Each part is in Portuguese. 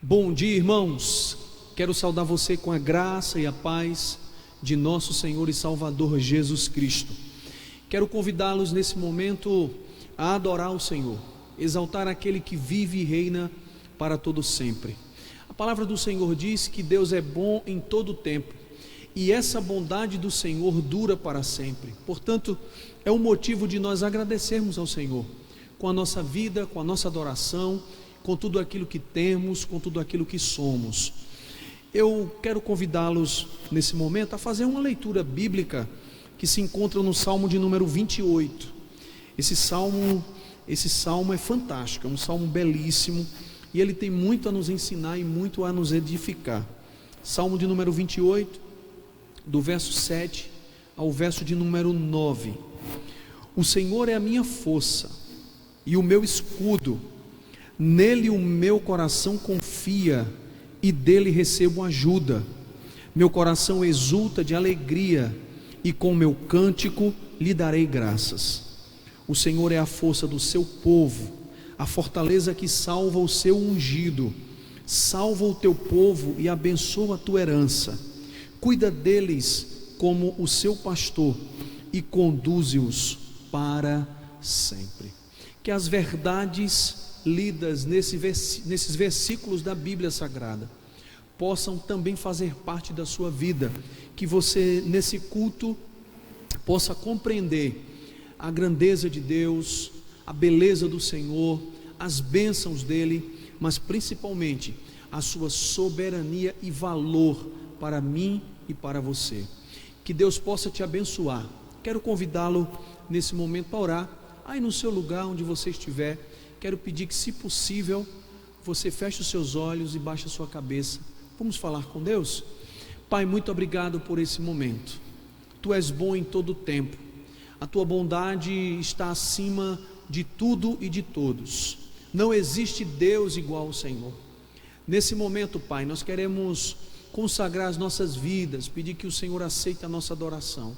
Bom dia, irmãos. Quero saudar você com a graça e a paz de nosso Senhor e Salvador Jesus Cristo. Quero convidá-los nesse momento a adorar o Senhor, exaltar aquele que vive e reina para todo sempre. A palavra do Senhor diz que Deus é bom em todo tempo, e essa bondade do Senhor dura para sempre. Portanto, é um motivo de nós agradecermos ao Senhor com a nossa vida, com a nossa adoração, com tudo aquilo que temos, com tudo aquilo que somos. Eu quero convidá-los nesse momento a fazer uma leitura bíblica que se encontra no Salmo de número 28. Esse salmo é fantástico, é um salmo belíssimo, e ele tem muito a nos ensinar e muito a nos edificar. Salmo de número 28, do verso 7 ao verso de número 9. O Senhor é a minha força e o meu escudo, nele o meu coração confia e dele recebo ajuda. Meu coração exulta de alegria e com meu cântico lhe darei graças. O Senhor é a força do seu povo, a fortaleza que salva o seu ungido. Salva o teu povo e abençoa a tua herança. Cuida deles como o seu pastor e conduze-os para sempre. Que as verdades lidas nesses versículos da Bíblia Sagrada possam também fazer parte da sua vida, que você nesse culto possa compreender a grandeza de Deus, a beleza do Senhor, as bênçãos dele, mas principalmente a sua soberania e valor para mim e para você. Que Deus possa te abençoar. Quero convidá-lo nesse momento para orar, aí no seu lugar onde você estiver. Quero pedir que, se possível, você feche os seus olhos e baixe a sua cabeça. Vamos falar com Deus? Pai, muito obrigado por esse momento. Tu és bom em todo o tempo. A tua bondade está acima de tudo e de todos. Não existe Deus igual ao Senhor. Nesse momento, Pai, nós queremos consagrar as nossas vidas, pedir que o Senhor aceite a nossa adoração.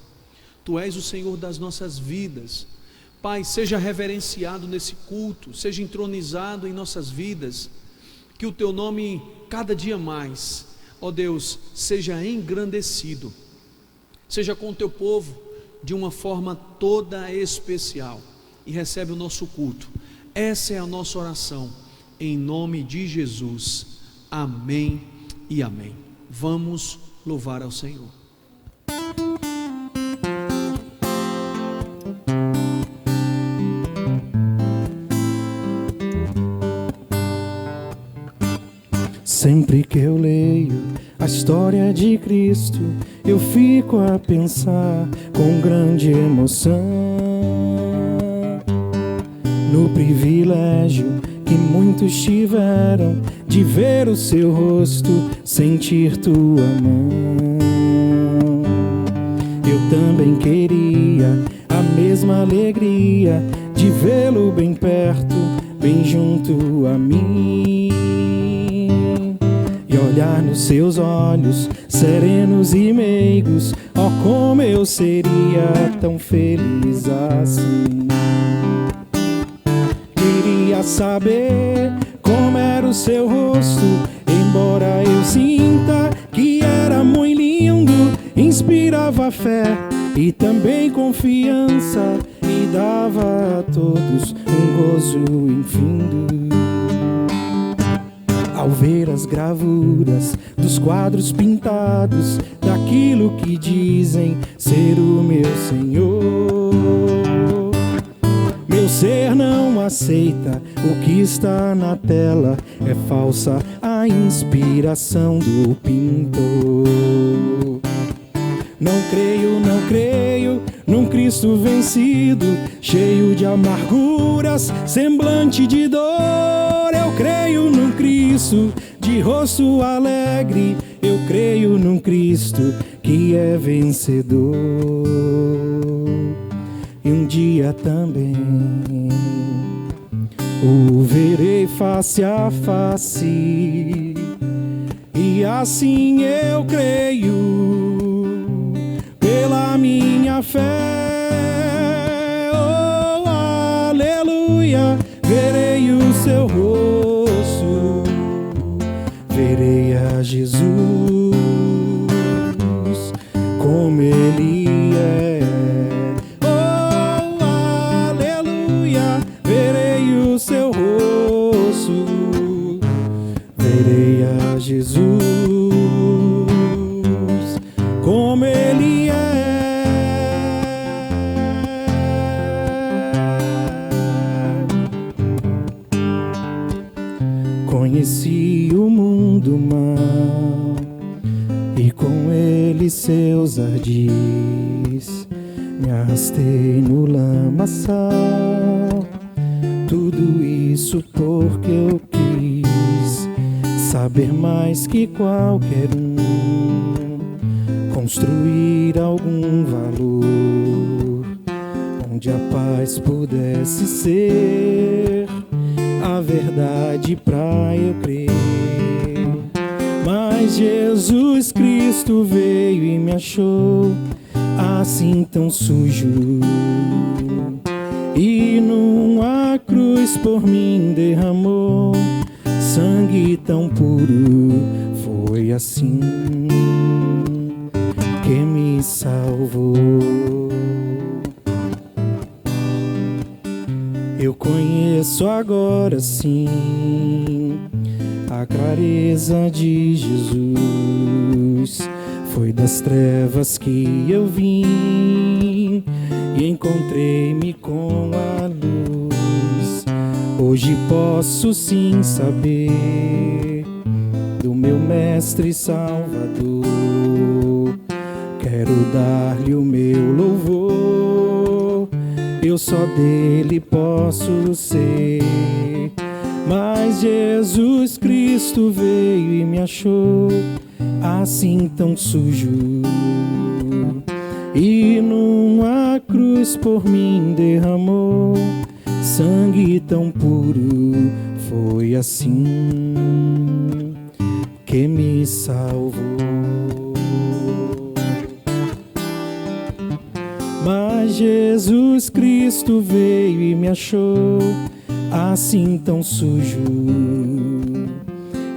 Tu és o Senhor das nossas vidas. Pai, seja reverenciado nesse culto, seja entronizado em nossas vidas, que o teu nome cada dia mais, ó Deus, seja engrandecido, seja com o teu povo de uma forma toda especial, e recebe o nosso culto. Essa é a nossa oração, em nome de Jesus, amém e amém. Vamos louvar ao Senhor. Sempre que eu leio a história de Cristo, eu fico a pensar com grande emoção no privilégio que muitos tiveram de ver o seu rosto, sentir tua mão. Eu também queria a mesma alegria de vê-lo bem perto, bem junto a mim, e olhar nos seus olhos serenos e meigos. Oh, como eu seria tão feliz assim. Queria saber como era o seu rosto, embora eu sinta que era muito lindo. Inspirava fé e também confiança, e dava a todos um gozo infindo. Ao ver as gravuras dos quadros pintados daquilo que dizem ser o meu Senhor, meu ser não aceita o que está na tela, é falsa a inspiração do pintor. Não creio num Cristo vencido, cheio de amarguras, semblante de dor. Eu creio num Cristo de rosto alegre, eu creio num Cristo que é vencedor. E um dia também o verei face a face, e assim eu creio pela minha fé. Oh, aleluia, verei o seu rosto a Jesus como Ele é. Oh, aleluia, verei o seu rosto, verei a Jesus como Ele é. Conheci o mundo mal e com ele seus ardis, me arrastei no lamaçal. Tudo isso porque eu quis saber mais que qualquer um, construir algum valor onde a paz pudesse ser a verdade pra eu crer. Mas Jesus Cristo veio e me achou assim tão sujo, e numa cruz por mim derramou sangue tão puro. Foi assim que me salvou. Eu conheço agora sim a clareza de Jesus. Foi das trevas que eu vim e encontrei-me com a luz. Hoje posso sim saber do meu Mestre Salvador. Quero dar-lhe o meu louvor, eu só dele posso ser. Mas Jesus Cristo veio e me achou assim tão sujo, e numa cruz por mim derramou sangue tão puro. Foi assim que me salvou. Mas Jesus Cristo veio e me achou assim tão sujo,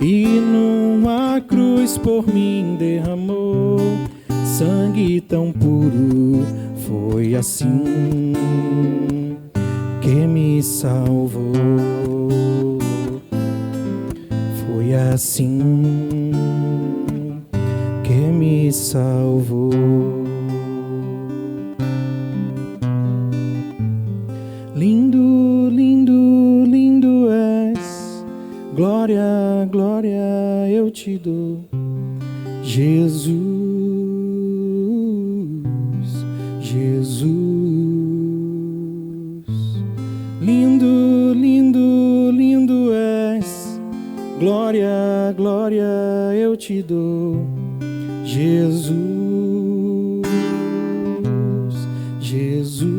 e numa cruz por mim derramou sangue tão puro. Foi assim que me salvou. Foi assim que me salvou. Lindo, lindo, lindo és, glória, glória eu te dou, Jesus, Jesus. Lindo, lindo, lindo és, glória, glória eu te dou, Jesus, Jesus.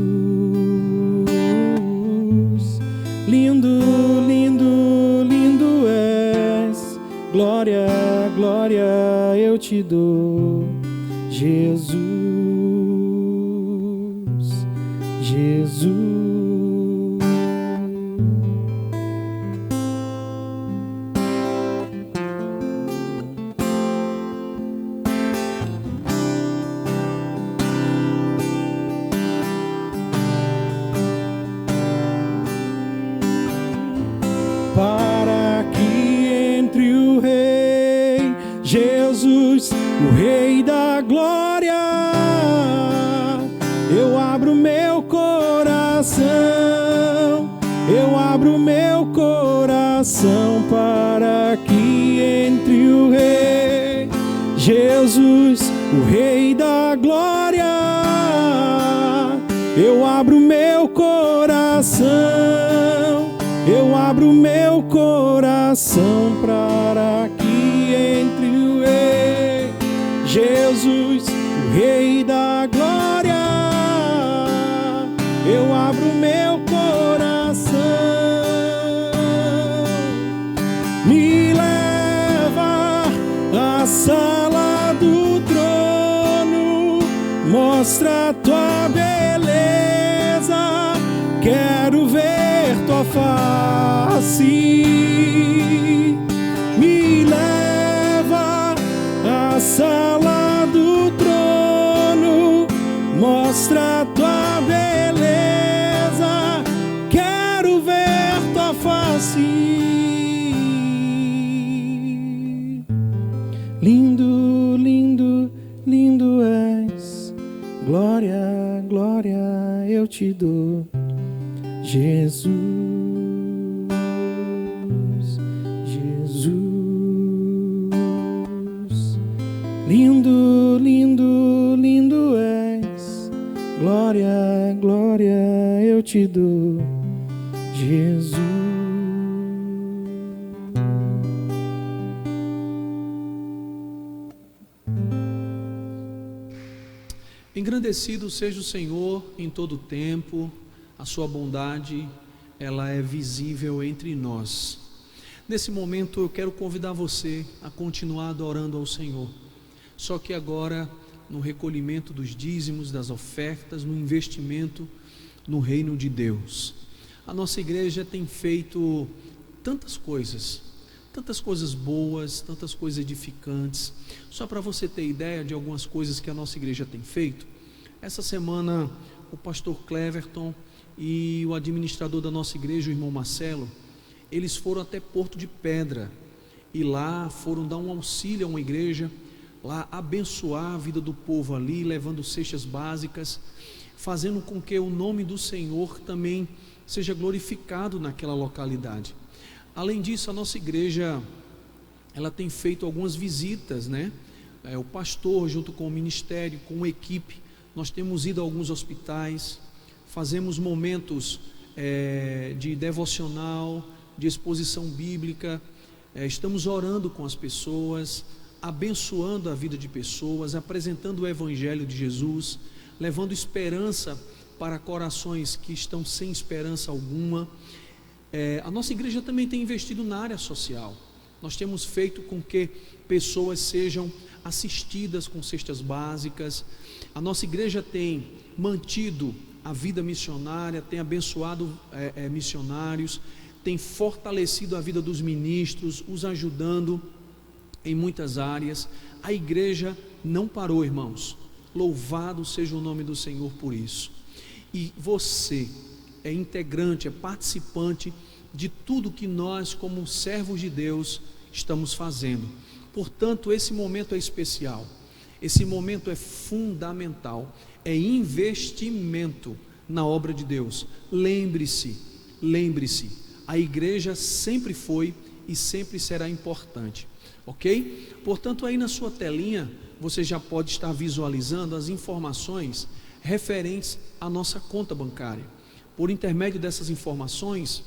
Lindo, lindo, lindo és, glória, glória eu te dou, Jesus, Jesus. Para que entre o Rei Jesus, o Rei da glória, eu abro meu coração, eu abro meu coração. Para que entre o Rei Jesus, o Rei da glória, eu abro meu coração, eu abro meu coração. Para que entre o Rei Jesus, o Rei da glória, eu abro meu coração. Me leva à sala do trono, mostra a tua beleza, quero ver tua face. Me leva Lindo, lindo, lindo és. Glória, glória eu te dou, Jesus, Jesus. Lindo, lindo, lindo és. Glória, glória eu te dou, Jesus. Engrandecido seja o Senhor em todo o tempo, a sua bondade, ela é visível entre nós. Nesse momento eu quero convidar você a continuar adorando ao Senhor, só que agora no recolhimento dos dízimos, das ofertas, no investimento no reino de Deus. A nossa igreja tem feito tantas coisas boas, tantas coisas edificantes. Só para você ter ideia de algumas coisas que a nossa igreja tem feito, essa semana o pastor Cleverton e o administrador da nossa igreja, o irmão Marcelo, eles foram até Porto de Pedra e lá foram dar um auxílio a uma igreja, lá abençoar a vida do povo ali, levando cestas básicas, fazendo com que o nome do Senhor também seja glorificado naquela localidade. Além disso, a nossa igreja, ela tem feito algumas visitas, né? O pastor, junto com o ministério, com a equipe, nós temos ido a alguns hospitais, fazemos momentos de devocional, de exposição bíblica, estamos orando com as pessoas, abençoando a vida de pessoas, apresentando o Evangelho de Jesus, levando esperança para corações que estão sem esperança alguma. A nossa igreja também tem investido na área social. Nós temos feito com que pessoas sejam assistidas com cestas básicas. A nossa igreja tem mantido a vida missionária, tem abençoado missionários, tem fortalecido a vida dos ministros, os ajudando em muitas áreas. A igreja não parou, irmãos. Louvado seja o nome do Senhor por isso. E você é integrante, é participante de tudo que nós, como servos de Deus, estamos fazendo. Portanto, esse momento é especial, esse momento é fundamental, é investimento na obra de Deus. Lembre-se, a igreja sempre foi e sempre será importante, ok? Portanto, aí na sua telinha, você já pode estar visualizando as informações referentes à nossa conta bancária. Por intermédio dessas informações,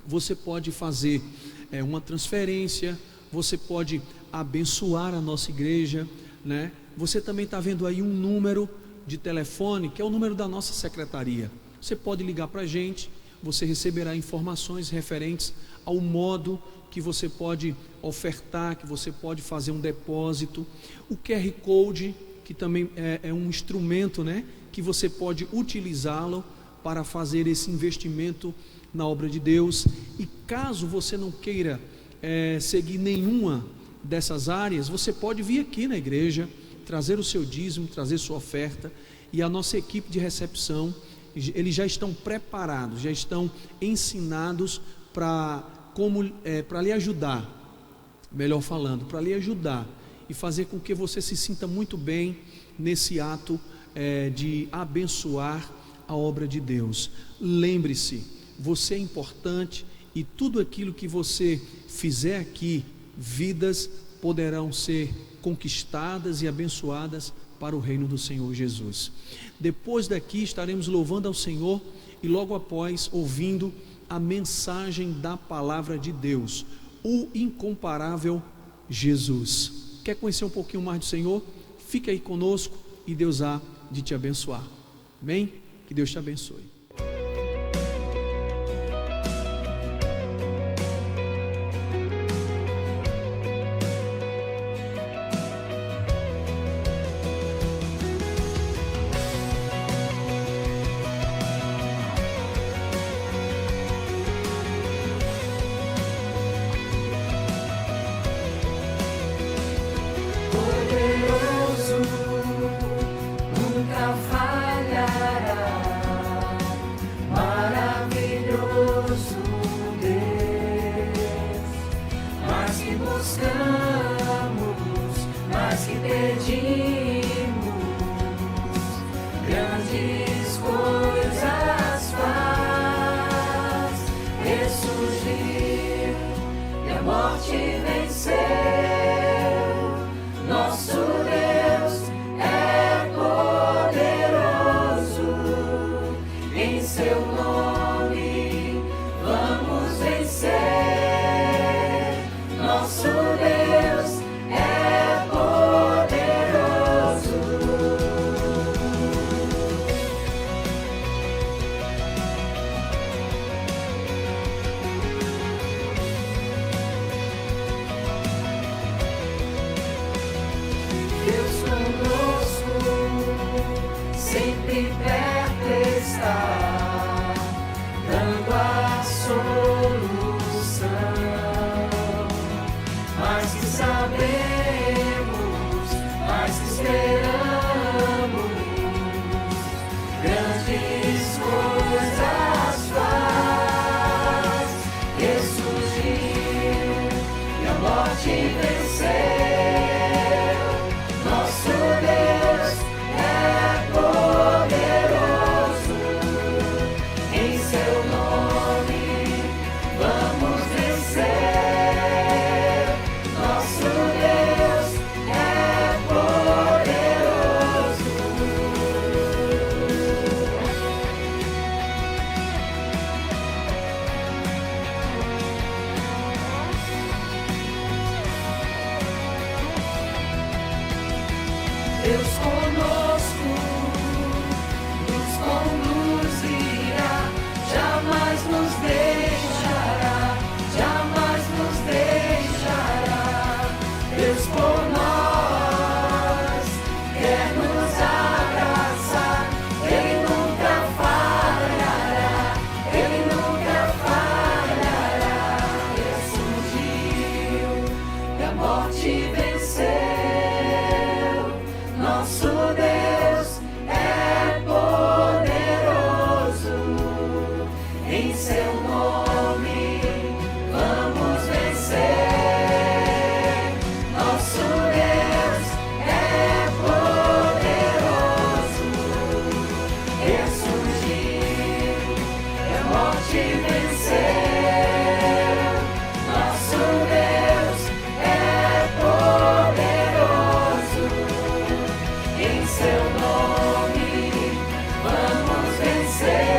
você pode fazer uma transferência, você pode abençoar a nossa igreja, né? Você também está vendo aí um número de telefone, que é o número da nossa secretaria. Você pode ligar para a gente, você receberá informações referentes ao modo que você pode ofertar, que você pode fazer um depósito. O QR Code, que também é um instrumento, né, que você pode utilizá-lo para fazer esse investimento na obra de Deus. E caso você não queira seguir nenhuma dessas áreas, você pode vir aqui na igreja, trazer o seu dízimo, trazer sua oferta, e a nossa equipe de recepção, eles já estão preparados, já estão ensinados para lhe ajudar, melhor falando, para lhe ajudar e fazer com que você se sinta muito bem nesse ato de abençoar a obra de Deus. Lembre-se, você é importante, e tudo aquilo que você fizer aqui, vidas poderão ser conquistadas e abençoadas para o reino do Senhor Jesus. Depois daqui estaremos louvando ao Senhor e logo após ouvindo a mensagem da palavra de Deus, o incomparável Jesus. Quer conhecer um pouquinho mais do Senhor? Fica aí conosco e Deus há de te abençoar. Amém? Que Deus te abençoe. Poderoso, nunca falhará. ressurgiu e a morte venceu. Nosso Deus é poderoso, em seu nome vamos vencer. Nosso Deus é poderoso. Deus conosco, sempre perto está, dando a solução. Mais que sabemos, mais que esperamos, grandes coisas faz. Ressurgiu e a morte venceu. Nosso Deus é poderoso, em seu nome vamos vencer. Nosso Deus é poderoso. Deus conosco, nos conduzirá, jamais nos deixará, jamais nos deixará. Deus por nós quer nos abraçar, Ele nunca falhará, Ele nunca falhará. Ressurgiu e a morte venceu. Nosso Deus é poderoso, em seu nome vamos vencer. Nosso Deus é poderoso, ressurgiu e a morte venceu. Nosso Deus é poderoso, em seu nome vamos vencer.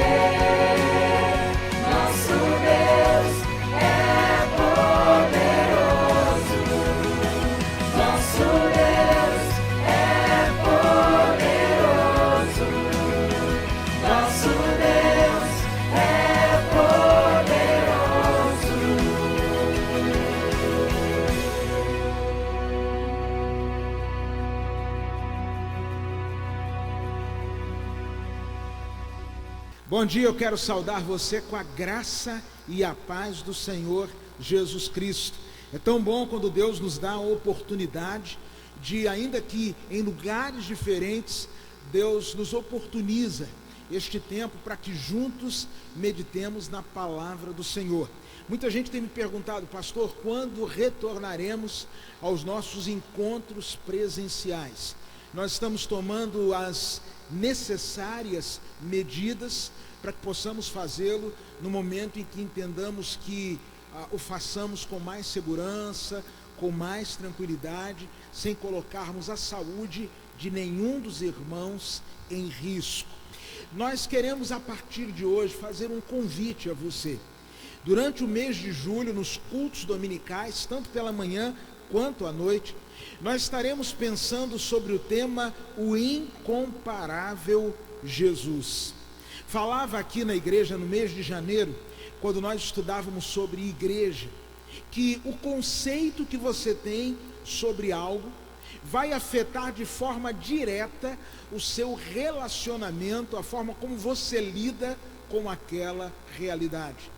Nosso Deus é poderoso. Nosso Deus é poderoso. Nosso Deus é poderoso. Bom dia, eu quero saudar você com a graça e a paz do Senhor Jesus Cristo. É tão bom quando Deus nos dá a oportunidade de, ainda que em lugares diferentes, Deus nos oportuniza este tempo para que juntos meditemos na palavra do Senhor. Muita gente tem me perguntado, pastor, quando retornaremos aos nossos encontros presenciais? Nós estamos tomando as necessárias medidas para que possamos fazê-lo no momento em que entendamos que o façamos com mais segurança, com mais tranquilidade, sem colocarmos a saúde de nenhum dos irmãos em risco. Nós queremos a partir de hoje fazer um convite a você. Durante o mês de julho, nos cultos dominicais, tanto pela manhã quanto à noite, nós estaremos pensando sobre o tema o incomparável Jesus. Falava aqui na igreja no mês de janeiro, quando nós estudávamos sobre igreja, que o conceito que você tem sobre algo vai afetar de forma direta o seu relacionamento, a forma como você lida com aquela realidade.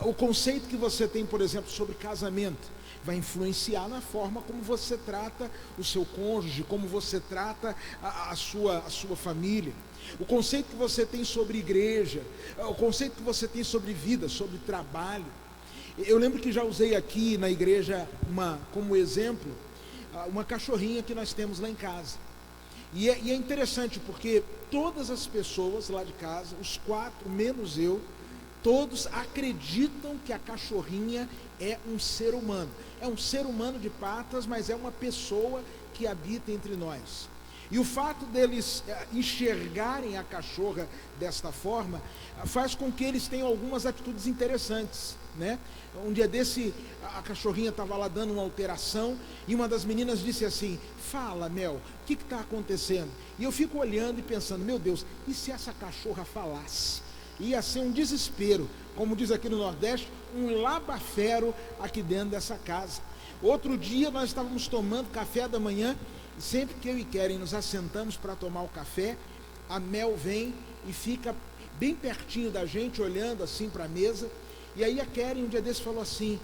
O conceito que você tem, por exemplo, sobre casamento, vai influenciar na forma como você trata o seu cônjuge, como você trata a sua família. O conceito que você tem sobre igreja, o conceito que você tem sobre vida, sobre trabalho. Eu lembro que já usei aqui na igreja como exemplo, uma cachorrinha que nós temos lá em casa. E é interessante porque todas as pessoas lá de casa, os 4 menos eu, todos acreditam que a cachorrinha é um ser humano. É um ser humano de patas, mas é uma pessoa que habita entre nós. E o fato deles enxergarem a cachorra desta forma faz com que eles tenham algumas atitudes interessantes, né? Um dia desse, a cachorrinha estava lá dando uma alteração e uma das meninas disse assim: fala, Mel, o que está acontecendo? E eu fico olhando e pensando, meu Deus, e se essa cachorra falasse? Ia ser um desespero, como diz aqui no Nordeste, um labafero aqui dentro dessa casa. Outro dia nós estávamos tomando café da manhã, e sempre que eu e Keren nos assentamos para tomar o café, a Mel vem e fica bem pertinho da gente, olhando assim para a mesa. E aí a Keren um dia desse falou assim: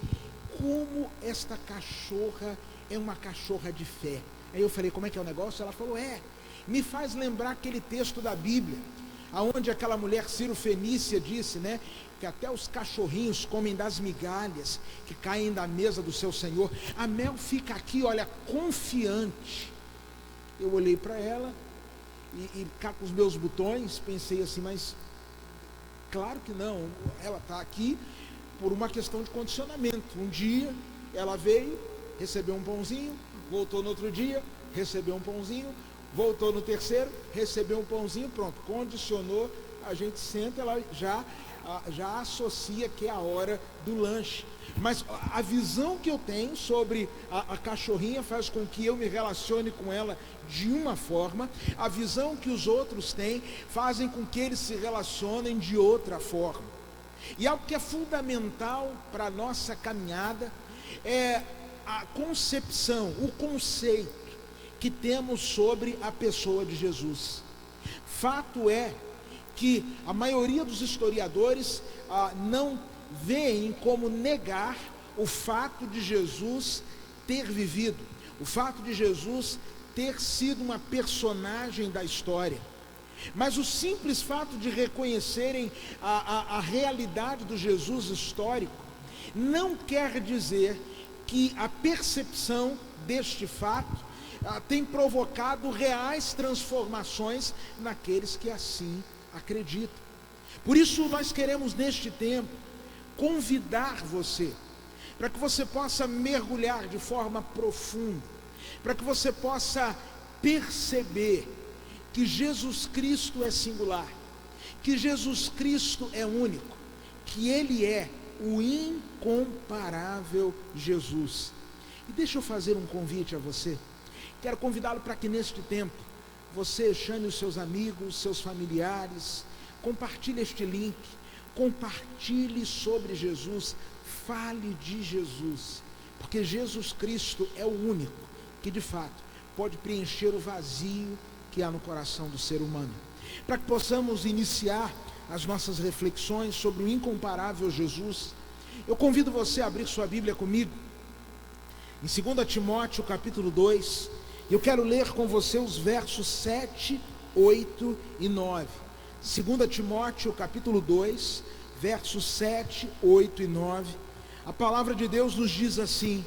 como esta cachorra é uma cachorra de fé. Aí eu falei: como é que é o negócio? Ela falou: me faz lembrar aquele texto da Bíblia, aonde aquela mulher Cirofenícia disse, né, que até os cachorrinhos comem das migalhas que caem da mesa do seu Senhor. A Mel fica aqui, olha, confiante. Eu olhei para ela e cá com os meus botões, pensei assim, mas claro que não, ela está aqui por uma questão de condicionamento. Um dia ela veio, recebeu um pãozinho, voltou no outro dia, recebeu um pãozinho, voltou no terceiro, recebeu um pãozinho, pronto, condicionou, a gente senta, ela já associa que é a hora do lanche. Mas a visão que eu tenho sobre a cachorrinha faz com que eu me relacione com ela de uma forma, a visão que os outros têm fazem com que eles se relacionem de outra forma. E algo que é fundamental para a nossa caminhada é a concepção, o conceito que temos sobre a pessoa de Jesus. Fato é que a maioria dos historiadores não veem como negar o fato de Jesus ter vivido, o fato de Jesus ter sido uma personagem da história. Mas o simples fato de reconhecerem a realidade do Jesus histórico não quer dizer que a percepção deste fato tem provocado reais transformações naqueles que assim acreditam. Por isso nós queremos neste tempo convidar você, para que você possa mergulhar de forma profunda, para que você possa perceber que Jesus Cristo é singular, que Jesus Cristo é único, que Ele é o incomparável Jesus. E deixa eu fazer um convite a você. Quero convidá-lo para que neste tempo você chame os seus amigos, seus familiares, compartilhe este link, compartilhe sobre Jesus, fale de Jesus, porque Jesus Cristo é o único que de fato pode preencher o vazio que há no coração do ser humano. Para que possamos iniciar as nossas reflexões sobre o incomparável Jesus, eu convido você a abrir sua Bíblia comigo em 2 Timóteo capítulo 2. Eu quero ler com você os versos 7, 8 e 9. 2 Timóteo capítulo 2, versos 7, 8 e 9. A palavra de Deus nos diz assim: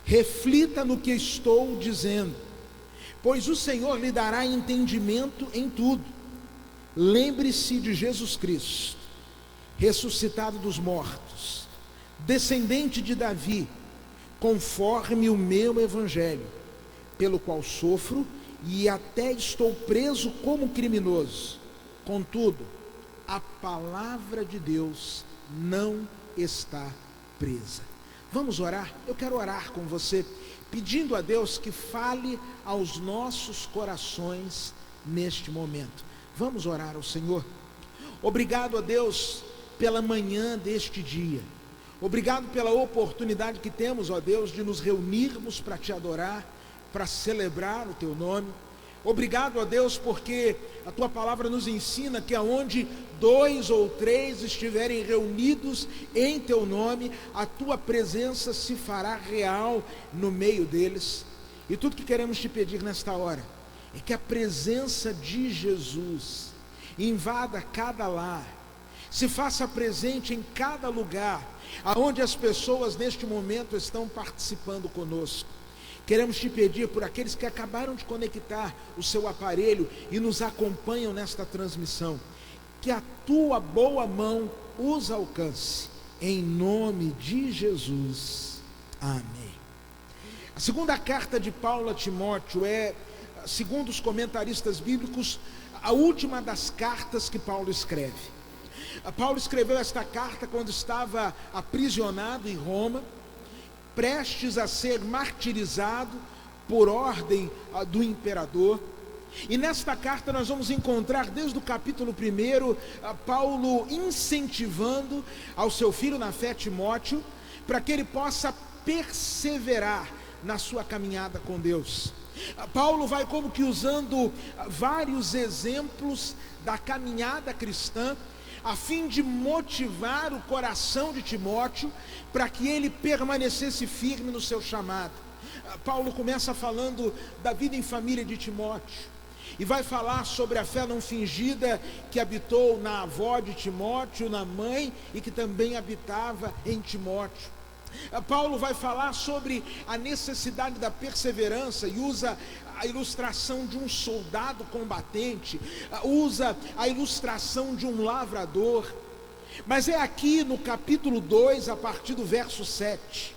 reflita no que estou dizendo, pois o Senhor lhe dará entendimento em tudo. Lembre-se de Jesus Cristo, ressuscitado dos mortos, descendente de Davi, conforme o meu evangelho, pelo qual sofro e até estou preso como criminoso. Contudo, a palavra de Deus não está presa. Vamos orar? Eu quero orar com você, pedindo a Deus que fale aos nossos corações neste momento. Vamos orar ao Senhor. Obrigado a Deus pela manhã deste dia. Obrigado pela oportunidade que temos, ó Deus, de nos reunirmos para te adorar, para celebrar o teu nome. Obrigado a Deus porque a tua palavra nos ensina que aonde 2 ou 3 estiverem reunidos em teu nome, a tua presença se fará real no meio deles. E tudo que queremos te pedir nesta hora é que a presença de Jesus invada cada lar, se faça presente em cada lugar aonde as pessoas neste momento estão participando conosco. Queremos te pedir por aqueles que acabaram de conectar o seu aparelho e nos acompanham nesta transmissão, que a tua boa mão os alcance, em nome de Jesus. Amém. A segunda carta de Paulo a Timóteo é, segundo os comentaristas bíblicos, a última das cartas que Paulo escreve. Paulo escreveu esta carta quando estava aprisionado em Roma, prestes a ser martirizado por ordem do imperador. E nesta carta nós vamos encontrar desde o capítulo 1, Paulo incentivando ao seu filho na fé, Timóteo, para que ele possa perseverar na sua caminhada com Deus. Paulo vai como que usando vários exemplos da caminhada cristã, a fim de motivar o coração de Timóteo, para que ele permanecesse firme no seu chamado. Paulo começa falando da vida em família de Timóteo, e vai falar sobre a fé não fingida que habitou na avó de Timóteo, na mãe, e que também habitava em Timóteo. Paulo vai falar sobre a necessidade da perseverança e usa a ilustração de um soldado combatente, usa a ilustração de um lavrador. Mas é aqui no capítulo 2, a partir do verso 7,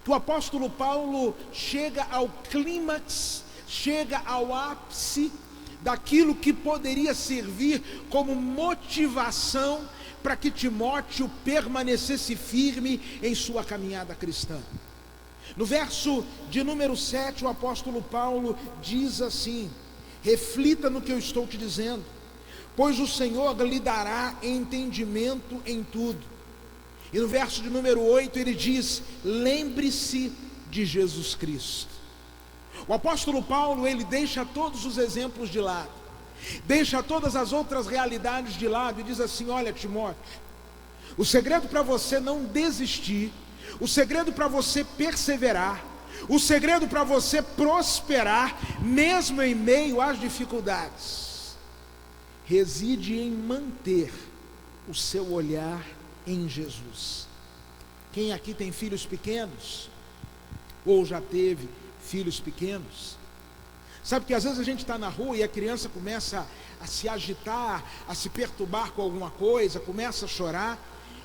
que o apóstolo Paulo chega ao clímax, chega ao ápice daquilo que poderia servir como motivação para que Timóteo permanecesse firme em sua caminhada cristã. No verso de número 7, o apóstolo Paulo diz assim: reflita no que eu estou te dizendo, pois o Senhor lhe dará entendimento em tudo. E no verso de número 8 ele diz: lembre-se de Jesus Cristo. O apóstolo Paulo, ele deixa todos os exemplos de lado, deixa todas as outras realidades de lado e diz assim: olha, Timóteo, o segredo para você não desistir, o segredo para você perseverar, o segredo para você prosperar, mesmo em meio às dificuldades, reside em manter o seu olhar em Jesus. Quem aqui tem filhos pequenos, ou já teve filhos pequenos, sabe que às vezes a gente está na rua e a criança começa a se agitar, a se perturbar com alguma coisa, começa a chorar,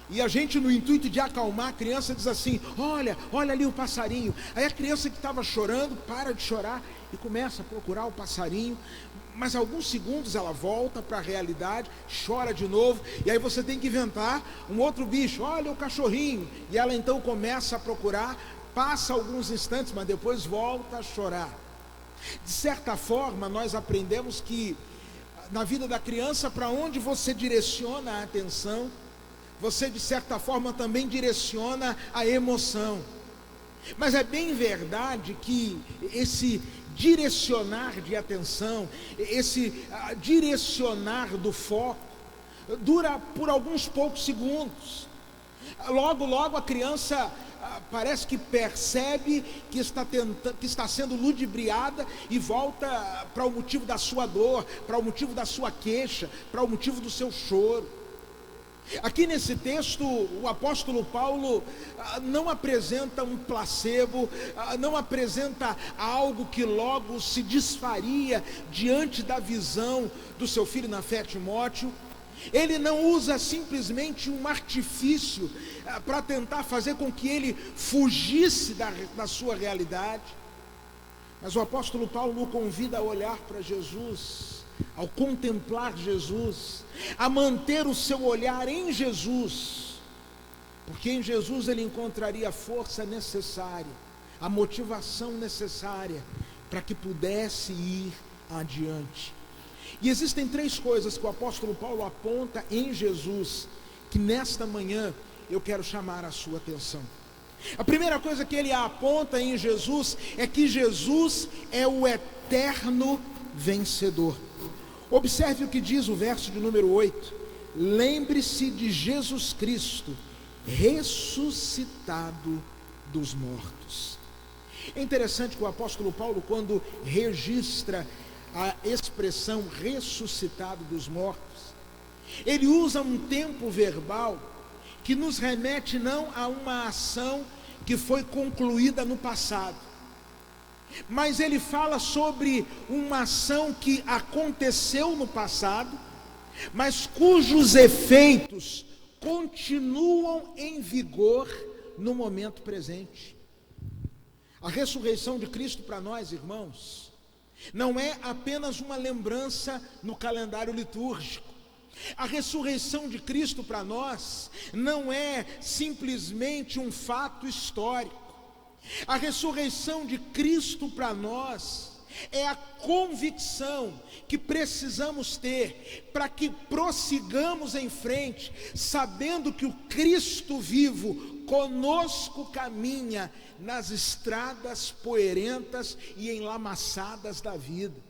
e a gente, no intuito de acalmar a criança, diz assim: olha ali o passarinho. Aí a criança que estava chorando para de chorar e começa a procurar o passarinho, mas alguns segundos ela volta para a realidade, chora de novo, e aí você tem que inventar um outro bicho: olha o cachorrinho, e ela então começa a procurar, passa alguns instantes, mas depois volta a chorar. De certa forma, nós aprendemos que na vida da criança, para onde você direciona a atenção, você de certa forma também direciona a emoção. Mas é bem verdade que esse direcionar de atenção, esse direcionar do foco, dura por alguns poucos segundos. Logo a criança parece que percebe que está sendo ludibriada e volta para o motivo da sua dor, para o motivo da sua queixa, para o motivo do seu choro. Aqui nesse texto, o apóstolo Paulo não apresenta um placebo, não apresenta algo que logo se desfaria diante da visão do seu filho na fé, Timóteo. Ele não usa simplesmente um artifício para tentar fazer com que ele fugisse da sua realidade, mas o apóstolo Paulo o convida a olhar para Jesus, ao contemplar Jesus, a manter o seu olhar em Jesus, porque em Jesus ele encontraria a força necessária, a motivação necessária para que pudesse ir adiante. E existem três coisas que o apóstolo Paulo aponta em Jesus, que nesta manhã eu quero chamar a sua atenção. A primeira coisa que ele aponta em Jesus é que Jesus é o eterno vencedor. Observe o que diz o verso de número 8: lembre-se de Jesus Cristo, ressuscitado dos mortos. É interessante que o apóstolo Paulo, quando registra a expressão ressuscitado dos mortos, ele usa um tempo verbal que nos remete não a uma ação que foi concluída no passado, mas ele fala sobre uma ação que aconteceu no passado, mas cujos efeitos continuam em vigor no momento presente. A ressurreição de Cristo para nós, irmãos, não é apenas uma lembrança no calendário litúrgico. A ressurreição de Cristo para nós não é simplesmente um fato histórico. A ressurreição de Cristo para nós é a convicção que precisamos ter para que prossigamos em frente, sabendo que o Cristo vivo conosco caminha nas estradas poeirentas e enlamaçadas da vida.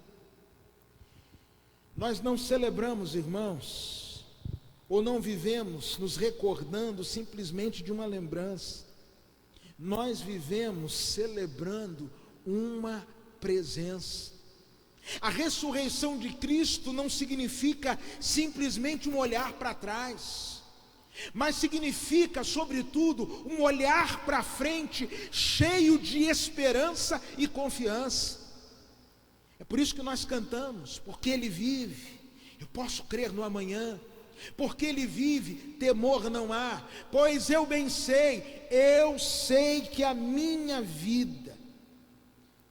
Nós não celebramos, irmãos, ou não vivemos nos recordando simplesmente de uma lembrança. Nós vivemos celebrando uma presença. A ressurreição de Cristo não significa simplesmente um olhar para trás, mas significa, sobretudo, um olhar para frente, cheio de esperança e confiança. É por isso que nós cantamos, porque Ele vive, eu posso crer no amanhã. Porque Ele vive, temor não há, pois eu bem sei, eu sei que a minha vida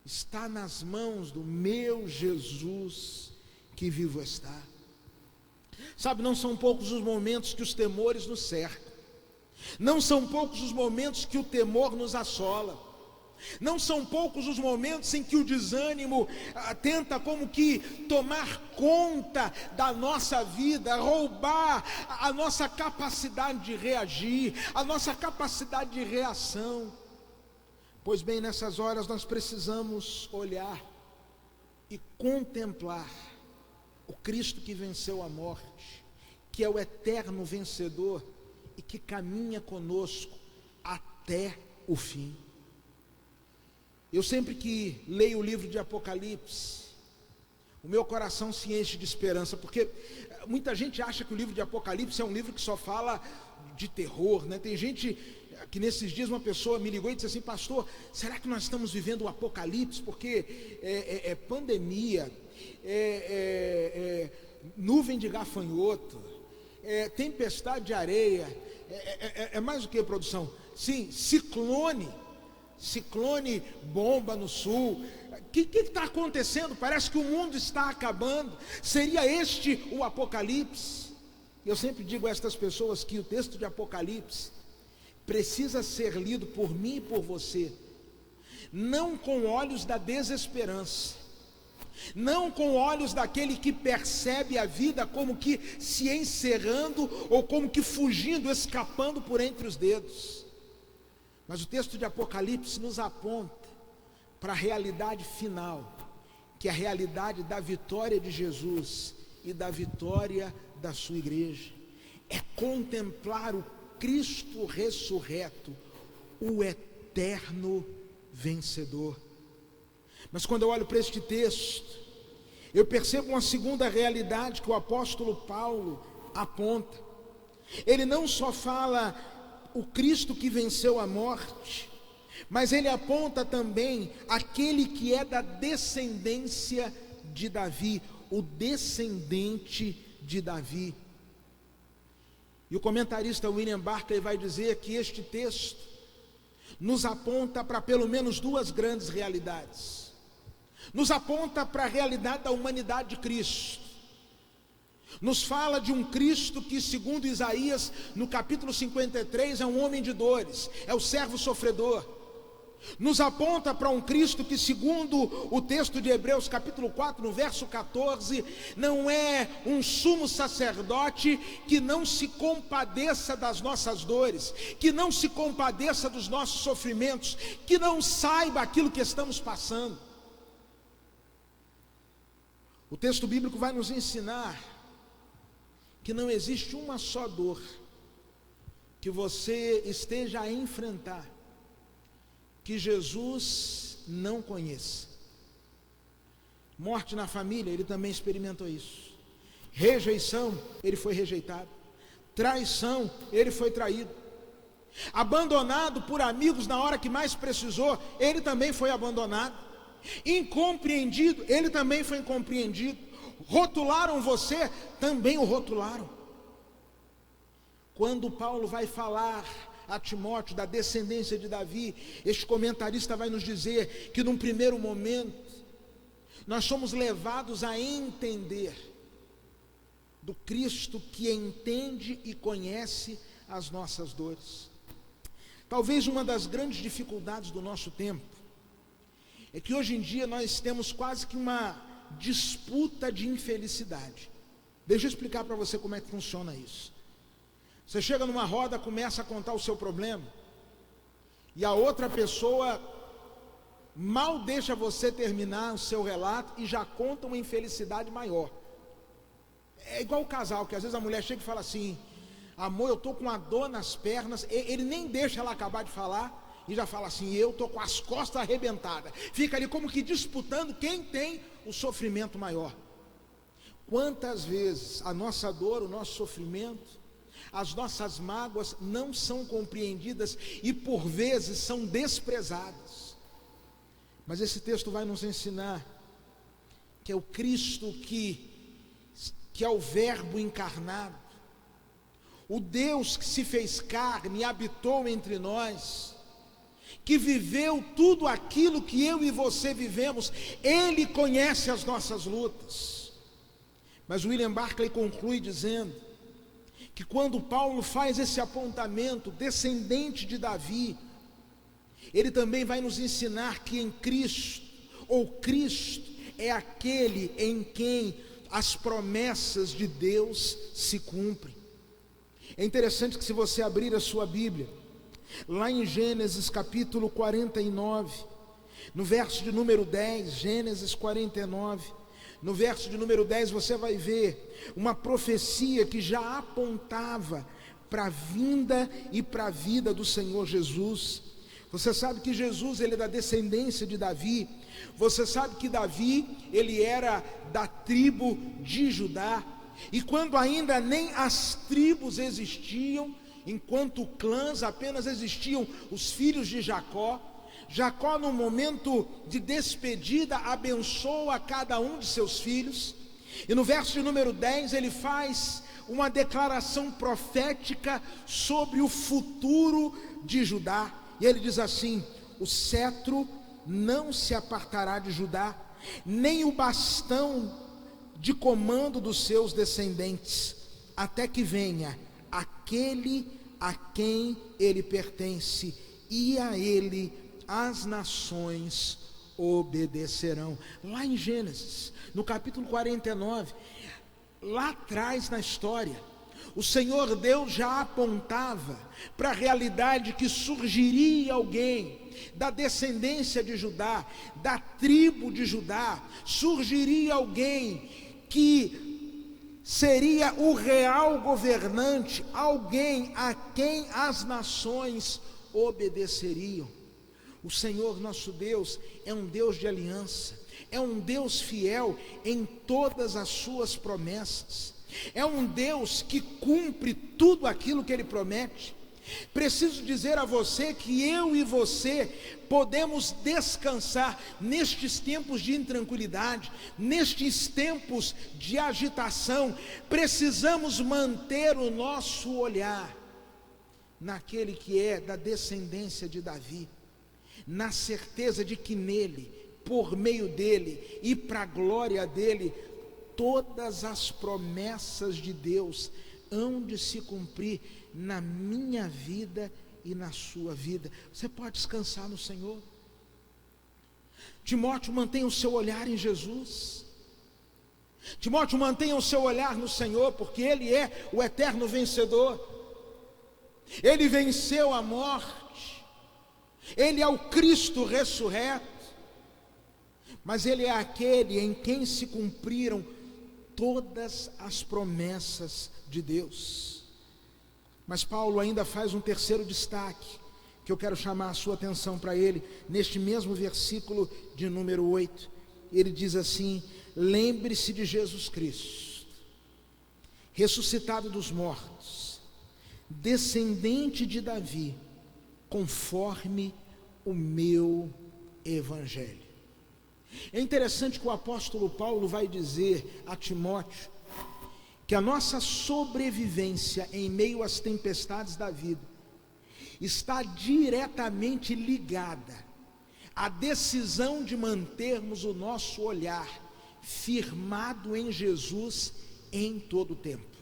está nas mãos do meu Jesus que vivo está. Sabe, não são poucos os momentos que os temores nos cercam, não são poucos os momentos que o temor nos assola, não são poucos os momentos em que o desânimo tenta como que tomar conta da nossa vida, roubar a nossa capacidade de reagir, a nossa capacidade de reação. Pois bem, nessas horas nós precisamos olhar e contemplar o Cristo que venceu a morte, que é o eterno vencedor e que caminha conosco até o fim. Eu sempre que leio o livro de Apocalipse, o meu coração se enche de esperança, porque muita gente acha que o livro de Apocalipse é um livro que só fala de terror, né? Tem gente que nesses dias uma pessoa me ligou e disse assim: pastor, será que nós estamos vivendo o Apocalipse? Porque é pandemia, nuvem de gafanhoto, tempestade de areia, é mais o que, produção? Sim, ciclone bomba no sul. O que está acontecendo? Parece que o mundo está acabando. Seria este o Apocalipse? Eu sempre digo a estas pessoas que o texto de Apocalipse precisa ser lido por mim e por você, não com olhos da desesperança, não com olhos daquele que percebe a vida como que se encerrando, ou como que fugindo, escapando por entre os dedos. Mas o texto de Apocalipse nos aponta para a realidade final, que é a realidade da vitória de Jesus e da vitória da sua igreja. É contemplar o Cristo ressurreto, o eterno vencedor. Mas quando eu olho para este texto, eu percebo uma segunda realidade que o apóstolo Paulo aponta. Ele não só fala o Cristo que venceu a morte, mas ele aponta também aquele que é da descendência de Davi, o descendente de Davi. E o comentarista William Barclay vai dizer que este texto nos aponta para pelo menos duas grandes realidades. Nos aponta para a realidade da humanidade de Cristo. Nos fala de um Cristo que, segundo Isaías, no capítulo 53, é um homem de dores, é o servo sofredor. Nos aponta para um Cristo que, segundo o texto de Hebreus capítulo 4, no verso 14, não é um sumo sacerdote que não se compadeça das nossas dores, que não se compadeça dos nossos sofrimentos, que não saiba aquilo que estamos passando. O texto bíblico vai nos ensinar que não existe uma só dor que você esteja a enfrentar que Jesus não conheça. Morte na família, ele também experimentou isso. Rejeição, ele foi rejeitado. Traição, ele foi traído. Abandonado por amigos na hora que mais precisou, ele também foi abandonado. Incompreendido, ele também foi incompreendido. Rotularam você, também o rotularam. Quando Paulo vai falar a Timóteo da descendência de Davi, este comentarista vai nos dizer que num primeiro momento nós somos levados a entender do Cristo que entende e conhece as nossas dores. Talvez uma das grandes dificuldades do nosso tempo é que hoje em dia nós temos quase que uma disputa de infelicidade. Deixa eu explicar para você como é que funciona isso. Você chega numa roda, começa a contar o seu problema, e a outra pessoa mal deixa você terminar o seu relato e já conta uma infelicidade maior. É igual o casal, que às vezes a mulher chega e fala assim: amor, eu estou com uma dor nas pernas. Ele nem deixa ela acabar de falar e já fala assim: eu estou com as costas arrebentadas. Fica ali como que disputando quem tem o sofrimento maior. Quantas vezes a nossa dor, o nosso sofrimento, as nossas mágoas não são compreendidas e por vezes são desprezadas. Mas esse texto vai nos ensinar que é o Cristo que é o Verbo encarnado, o Deus que se fez carne e habitou entre nós, que viveu tudo aquilo que eu e você vivemos. Ele conhece as nossas lutas. Mas William Barclay conclui dizendo que quando Paulo faz esse apontamento, descendente de Davi, ele também vai nos ensinar que em Cristo, ou Cristo, é aquele em quem as promessas de Deus se cumprem. É interessante que, se você abrir a sua Bíblia, lá em Gênesis capítulo 49, no verso de número 10, Gênesis 49, no verso de número 10, você vai ver uma profecia que já apontava para a vinda e para a vida do Senhor Jesus. Você sabe que Jesus, ele é da descendência de Davi. Você sabe que Davi, ele era da tribo de Judá. E quando ainda nem as tribos existiam, enquanto clãs apenas existiam os filhos de Jacó, Jacó, no momento de despedida, abençoa cada um de seus filhos. E no verso de número 10 ele faz uma declaração profética sobre o futuro de Judá. E ele diz assim: o cetro não se apartará de Judá, nem o bastão de comando dos seus descendentes, até que venha aquele a quem ele pertence, e a ele as nações obedecerão. Lá em Gênesis, no capítulo 49, lá atrás na história, o Senhor Deus já apontava para a realidade que surgiria alguém da descendência de Judá, da tribo de Judá, surgiria alguém que seria o real governante, alguém a quem as nações obedeceriam. O Senhor nosso Deus é um Deus de aliança, é um Deus fiel em todas as suas promessas, é um Deus que cumpre tudo aquilo que Ele promete. Preciso dizer a você que eu e você podemos descansar nestes tempos de intranquilidade, nestes tempos de agitação. Precisamos manter o nosso olhar naquele que é da descendência de Davi, na certeza de que nele, por meio dele e para a glória dele, todas as promessas de Deus hão de se cumprir na minha vida e na sua vida. Você pode descansar no Senhor. Timóteo, mantenha o seu olhar em Jesus. Timóteo, mantenha o seu olhar no Senhor, porque Ele é o eterno vencedor. Ele venceu a morte, Ele é o Cristo ressurreto, mas Ele é aquele em quem se cumpriram todas as promessas de Deus. Mas Paulo ainda faz um terceiro destaque, que eu quero chamar a sua atenção para ele, neste mesmo versículo de número 8. Ele diz assim: lembre-se de Jesus Cristo, ressuscitado dos mortos, descendente de Davi, conforme o meu evangelho. É interessante que o apóstolo Paulo vai dizer a Timóteo que a nossa sobrevivência em meio às tempestades da vida está diretamente ligada à decisão de mantermos o nosso olhar firmado em Jesus em todo o tempo.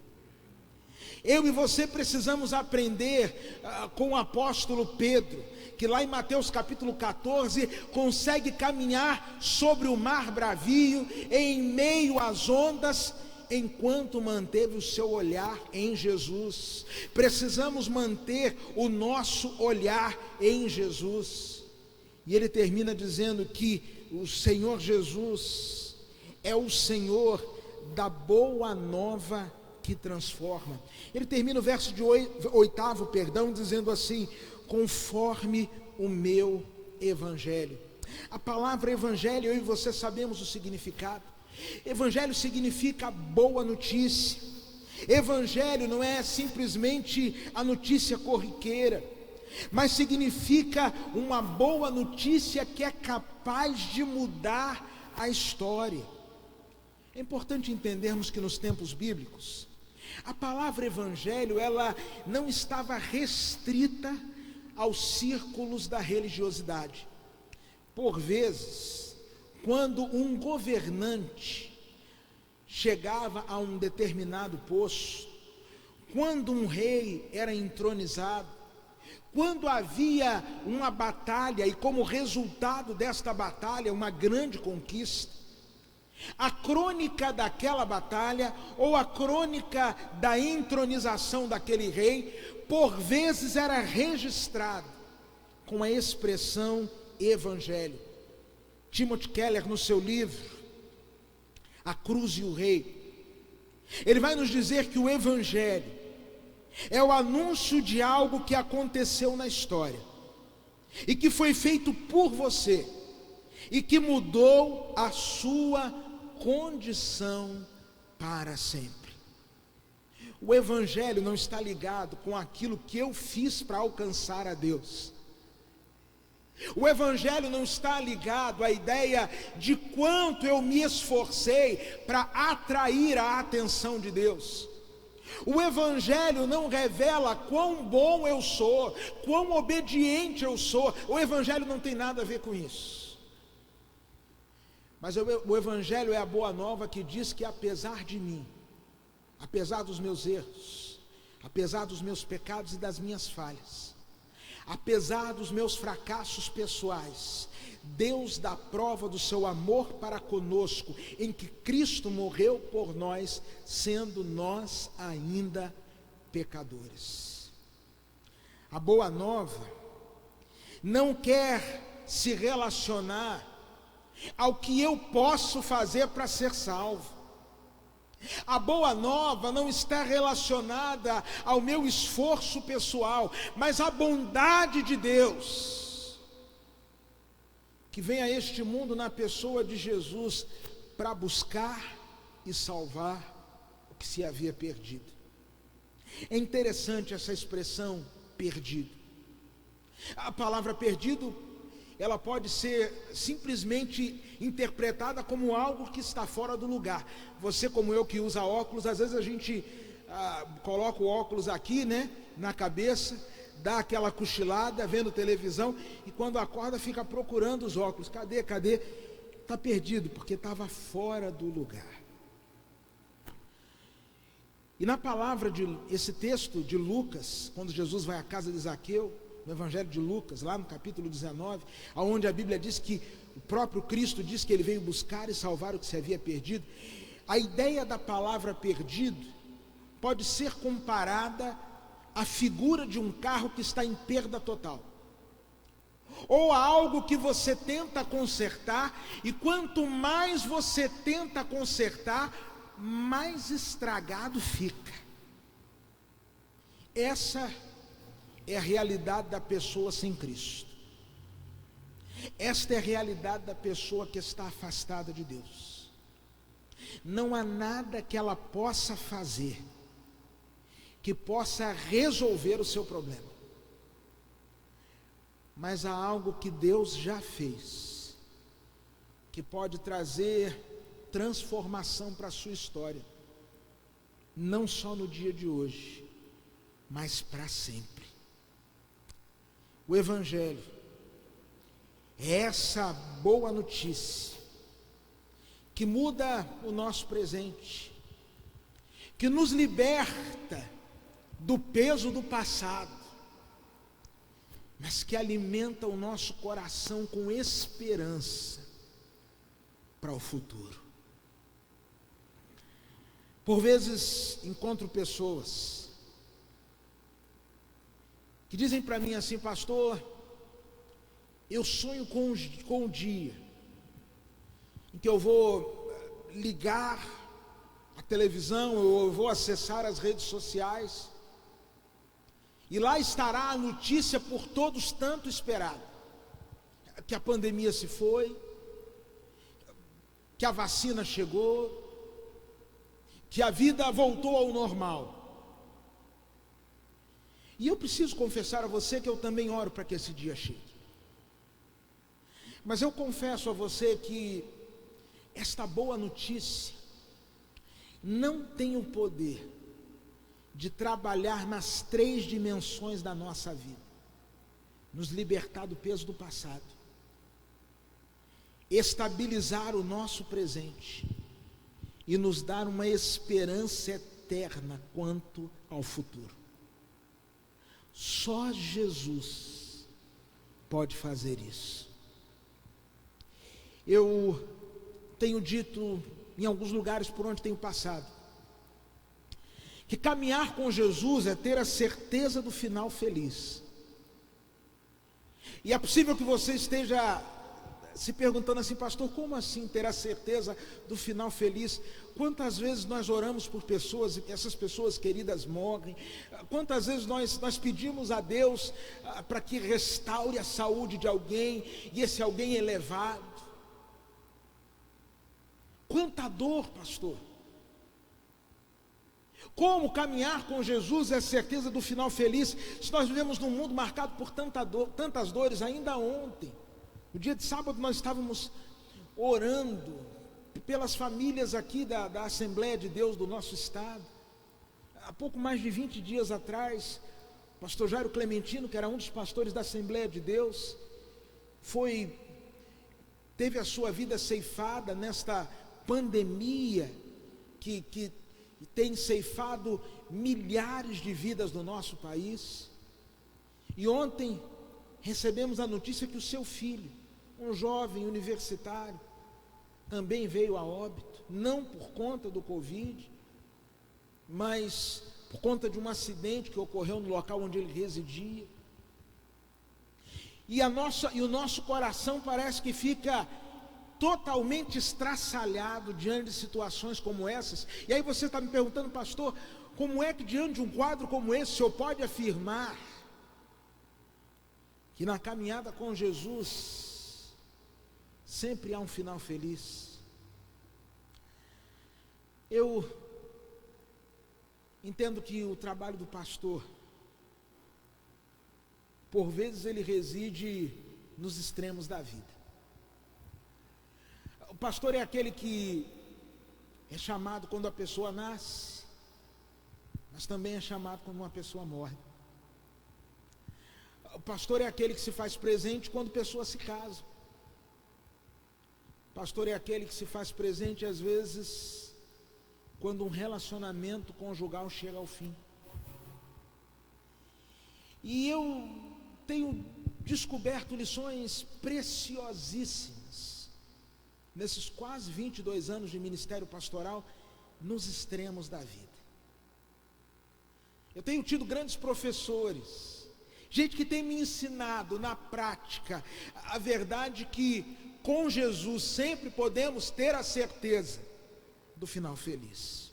Eu e você precisamos aprender com o apóstolo Pedro, que lá em Mateus capítulo 14, consegue caminhar sobre o mar bravio, em meio às ondas, enquanto manteve o seu olhar em Jesus. Precisamos manter o nosso olhar em Jesus. E ele termina dizendo que o Senhor Jesus é o Senhor da boa nova que transforma. Ele termina o verso de 8º, dizendo assim: conforme o meu evangelho. A palavra evangelho, eu e você sabemos o significado. Evangelho significa boa notícia. Evangelho não é simplesmente a notícia corriqueira, mas significa uma boa notícia que é capaz de mudar a história. É importante entendermos que nos tempos bíblicos, a palavra evangelho, ela não estava restrita aos círculos da religiosidade. Por vezes, quando um governante chegava a um determinado posto, quando um rei era entronizado, quando havia uma batalha e como resultado desta batalha uma grande conquista, a crônica daquela batalha ou a crônica da entronização daquele rei, por vezes era registrada com a expressão evangelho. Timothy Keller, no seu livro A Cruz e o Rei, ele vai nos dizer que o evangelho é o anúncio de algo que aconteceu na história e que foi feito por você e que mudou a sua condição para sempre. O evangelho não está ligado com aquilo que eu fiz para alcançar a Deus. O evangelho não está ligado à ideia de quanto eu me esforcei para atrair a atenção de Deus. O evangelho não revela quão bom eu sou, quão obediente eu sou. O evangelho não tem nada a ver com isso. Mas o evangelho é a boa nova que diz que apesar de mim, apesar dos meus erros, apesar dos meus pecados e das minhas falhas, apesar dos meus fracassos pessoais, Deus dá prova do seu amor para conosco, em que Cristo morreu por nós, sendo nós ainda pecadores. A boa nova não quer se relacionar ao que eu posso fazer para ser salvo. A boa nova não está relacionada ao meu esforço pessoal, mas à bondade de Deus, que vem a este mundo na pessoa de Jesus para buscar e salvar o que se havia perdido. É interessante essa expressão perdido. A palavra perdido, ela pode ser simplesmente interpretada como algo que está fora do lugar. Você, como eu, que usa óculos, às vezes a gente coloca o óculos aqui, né, na cabeça, dá aquela cochilada, vendo televisão, e quando acorda fica procurando os óculos. Cadê? Está perdido, porque estava fora do lugar. E na palavra esse texto de Lucas, quando Jesus vai à casa de Zaqueu, no Evangelho de Lucas, lá no capítulo 19, onde a Bíblia diz que o próprio Cristo diz que ele veio buscar e salvar o que se havia perdido. A ideia da palavra perdido pode ser comparada à figura de um carro que está em perda total, ou a algo que você tenta consertar, e quanto mais você tenta consertar, mais estragado fica. Essa é a realidade da pessoa sem Cristo. Esta é a realidade da pessoa que está afastada de Deus. Não há nada que ela possa fazer que possa resolver o seu problema, mas há algo que Deus já fez, que pode trazer transformação para a sua história. não só no dia de hoje, mas para sempre. O Evangelho é essa boa notícia que muda o nosso presente, que nos liberta do peso do passado, mas que alimenta o nosso coração com esperança para o futuro. Por vezes encontro pessoas que dizem para mim assim: pastor, eu sonho com o dia em que eu vou ligar a televisão, eu vou acessar as redes sociais, e lá estará a notícia por todos tanto esperada, que a pandemia se foi, que a vacina chegou, que a vida voltou ao normal. E eu preciso confessar a você que eu também oro para que esse dia chegue. Mas eu confesso a você que esta boa notícia não tem o poder de trabalhar nas 3 dimensões da nossa vida: nos libertar do peso do passado, estabilizar o nosso presente e nos dar uma esperança eterna quanto ao futuro. Só Jesus pode fazer isso. Eu tenho dito em alguns lugares por onde tenho passado que caminhar com Jesus é ter a certeza do final feliz. E é possível que você esteja se perguntando assim: pastor, como assim ter a certeza do final feliz? Quantas vezes nós oramos por pessoas e essas pessoas queridas morrem? Quantas vezes nós pedimos a Deus para que restaure a saúde de alguém, e esse alguém é levado? Quanta dor, pastor! Como caminhar com Jesus é a certeza do final feliz, se nós vivemos num mundo marcado por tantas dores? Ainda ontem, no dia de sábado, nós estávamos orando pelas famílias aqui da Assembleia de Deus do nosso estado. Há pouco mais de 20 dias atrás, o pastor Jairo Clementino, que era um dos pastores da Assembleia de Deus, teve a sua vida ceifada nesta pandemia que tem ceifado milhares de vidas no nosso país. E ontem recebemos a notícia que o seu filho, um jovem universitário, também veio a óbito, não por conta do Covid, mas por conta de um acidente que ocorreu no local onde ele residia. E o nosso coração parece que fica totalmente estraçalhado diante de situações como essas. E aí você está me perguntando: pastor, como é que diante de um quadro como esse o senhor pode afirmar que na caminhada com Jesus sempre há um final feliz? Eu entendo que o trabalho do pastor, por vezes, ele reside nos extremos da vida. O pastor é aquele que é chamado quando a pessoa nasce, mas também é chamado quando uma pessoa morre. O pastor é aquele que se faz presente quando pessoas se casam. O pastor é aquele que se faz presente às vezes quando um relacionamento conjugal chega ao fim. E eu tenho descoberto lições preciosíssimas nesses quase 22 anos de ministério pastoral, nos extremos da vida. Eu tenho tido grandes professores, gente que tem me ensinado na prática a verdade que com Jesus sempre podemos ter a certeza do final feliz.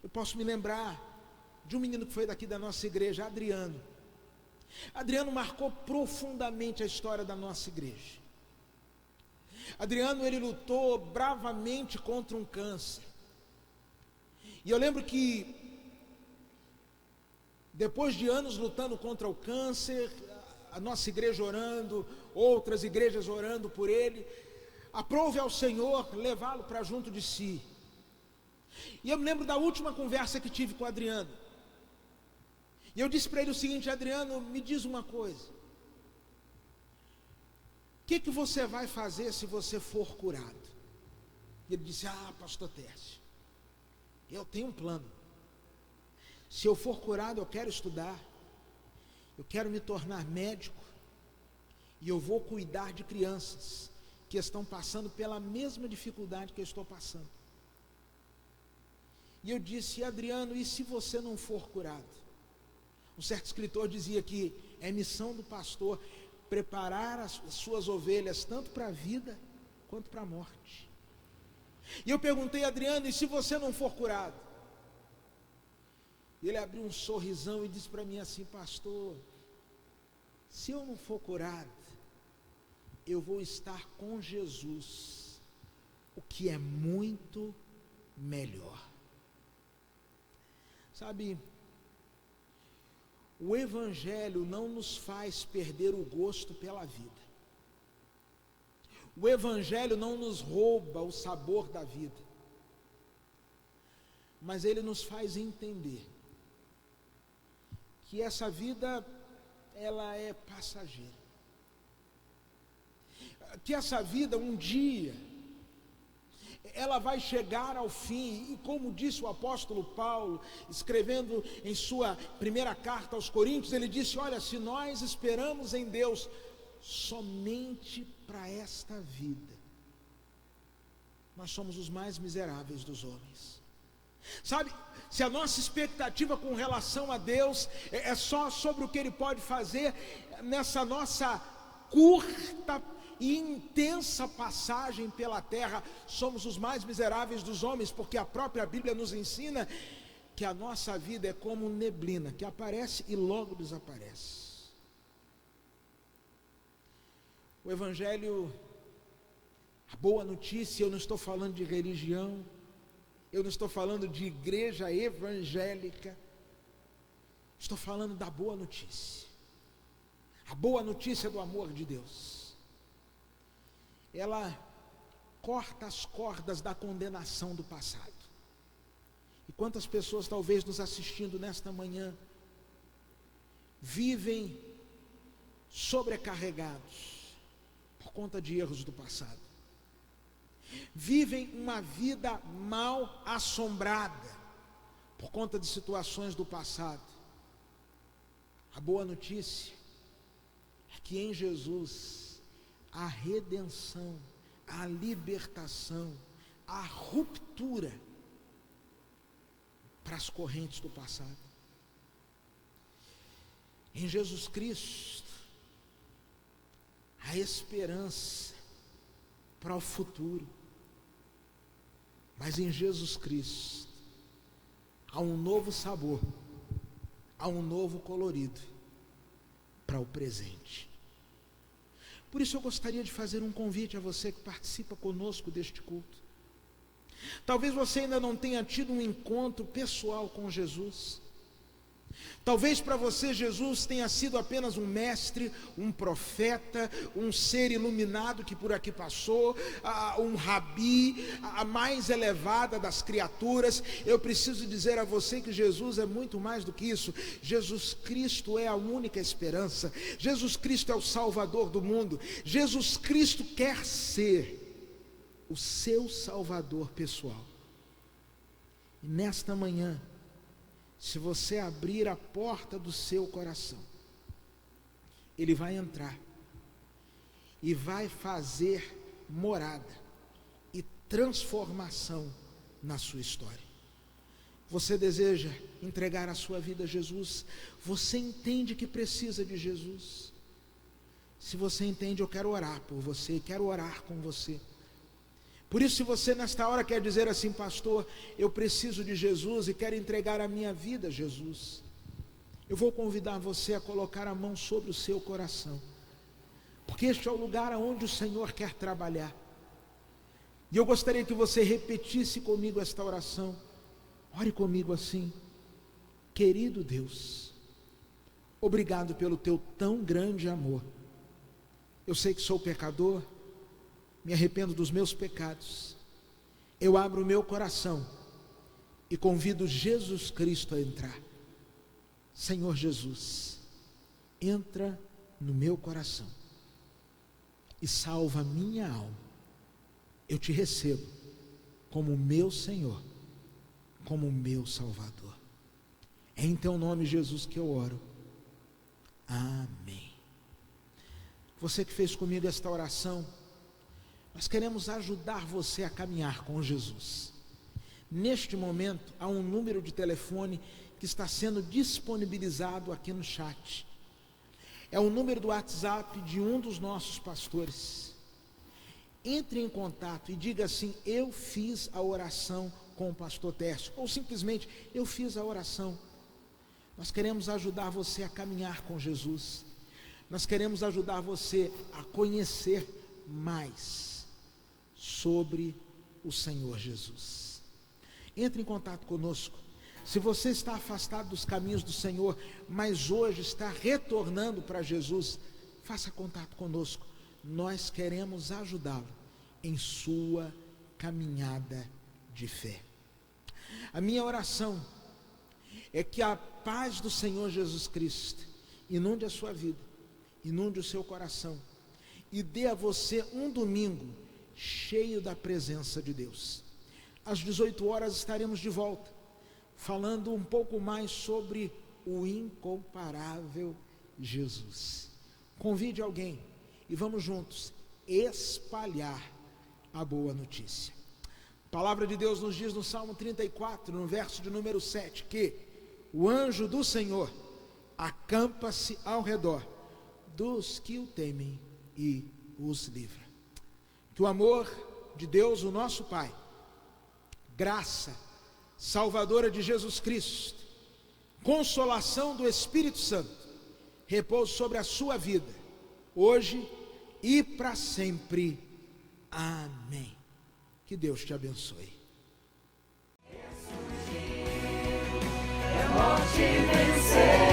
Eu posso me lembrar de um menino que foi daqui da nossa igreja, Adriano. Adriano marcou profundamente a história da nossa igreja. Adriano, ele lutou bravamente contra um câncer. E eu lembro que depois de anos lutando contra o câncer, a nossa igreja orando, outras igrejas orando por ele, aprove ao Senhor levá-lo para junto de si. E eu me lembro da última conversa que tive com o Adriano. E eu disse para ele o seguinte: Adriano, me diz uma coisa. O que você vai fazer se você for curado? E ele disse: pastor Tércio, eu tenho um plano. Se eu for curado, eu quero estudar, eu quero me tornar médico, e eu vou cuidar de crianças que estão passando pela mesma dificuldade que eu estou passando. E eu disse: Adriano, e se você não for curado? Um certo escritor dizia que é missão do pastor preparar as suas ovelhas tanto para a vida quanto para a morte. E eu perguntei: Adriano, e se você não for curado? Ele abriu um sorrisão e disse para mim assim: pastor, se eu não for curado, eu vou estar com Jesus, o que é muito melhor. Sabe, o Evangelho não nos faz perder o gosto pela vida. O Evangelho não nos rouba o sabor da vida, mas ele nos faz entender que essa vida, ela é passageira, que essa vida um dia ela vai chegar ao fim. E como disse o apóstolo Paulo, escrevendo em sua primeira carta aos Coríntios, ele disse: olha, se nós esperamos em Deus somente para esta vida, nós somos os mais miseráveis dos homens. Sabe, se a nossa expectativa com relação a Deus é só sobre o que Ele pode fazer nessa nossa curta e intensa passagem pela terra, somos os mais miseráveis dos homens, porque a própria Bíblia nos ensina que a nossa vida é como neblina, que aparece e logo desaparece. O Evangelho, a boa notícia, eu não estou falando de religião, eu não estou falando de igreja evangélica, estou falando da boa notícia, a boa notícia do amor de Deus. Ela corta as cordas da condenação do passado. E quantas pessoas talvez nos assistindo nesta manhã vivem sobrecarregados por conta de erros do passado, vivem uma vida mal assombrada por conta de situações do passado. A boa notícia é que em Jesus a redenção, a libertação, a ruptura para as correntes do passado. Em Jesus Cristo, a esperança para o futuro. Mas em Jesus Cristo há um novo sabor, há um novo colorido para o presente. Por isso eu gostaria de fazer um convite a você que participa conosco deste culto. Talvez você ainda não tenha tido um encontro pessoal com Jesus. Talvez para você Jesus tenha sido apenas um mestre, um profeta, um ser iluminado que por aqui passou, um rabi, a mais elevada das criaturas. Eu preciso dizer a você que Jesus é muito mais do que isso. Jesus Cristo é a única esperança. Jesus Cristo é o Salvador do mundo. Jesus Cristo quer ser o seu Salvador pessoal. E nesta manhã, se você abrir a porta do seu coração, Ele vai entrar e vai fazer morada e transformação na sua história. Você deseja entregar a sua vida a Jesus? Você entende que precisa de Jesus? Se você entende, eu quero orar por você, quero orar com você. Por isso, se você nesta hora quer dizer assim: pastor, eu preciso de Jesus e quero entregar a minha vida a Jesus, eu vou convidar você a colocar a mão sobre o seu coração, porque este é o lugar onde o Senhor quer trabalhar. E eu gostaria que você repetisse comigo esta oração. Ore comigo assim: querido Deus, obrigado pelo teu tão grande amor. Eu sei que sou pecador, me arrependo dos meus pecados, eu abro o meu coração e convido Jesus Cristo a entrar. Senhor Jesus, entra no meu coração e salva a minha alma. Eu te recebo como meu Senhor, como meu Salvador. É em teu nome, Jesus, que eu oro. Amém. Você que fez comigo esta oração, nós queremos ajudar você a caminhar com Jesus. Neste momento, há um número de telefone que está sendo disponibilizado aqui no chat. É o número do WhatsApp de um dos nossos pastores. Entre em contato e diga assim: eu fiz a oração com o pastor Tércio, ou simplesmente, eu fiz a oração. Nós queremos ajudar você a caminhar com Jesus. Nós queremos ajudar você a conhecer mais sobre o Senhor Jesus. Entre em contato conosco. Se você está afastado dos caminhos do Senhor, mas hoje está retornando para Jesus, faça contato conosco. Nós queremos ajudá-lo em sua caminhada de fé. A minha oração é que a paz do Senhor Jesus Cristo inunde a sua vida, inunde o seu coração e dê a você um domingo cheio da presença de Deus. Às 18 horas estaremos de volta, falando um pouco mais sobre o incomparável Jesus. Convide alguém e vamos juntos espalhar a boa notícia. A palavra de Deus nos diz no Salmo 34, no verso de número 7, que o anjo do Senhor acampa-se ao redor dos que o temem e os livra. Que o amor de Deus, o nosso Pai, graça salvadora de Jesus Cristo, consolação do Espírito Santo, repouso sobre a sua vida, hoje e para sempre. Amém. Que Deus te abençoe. É morte vencer.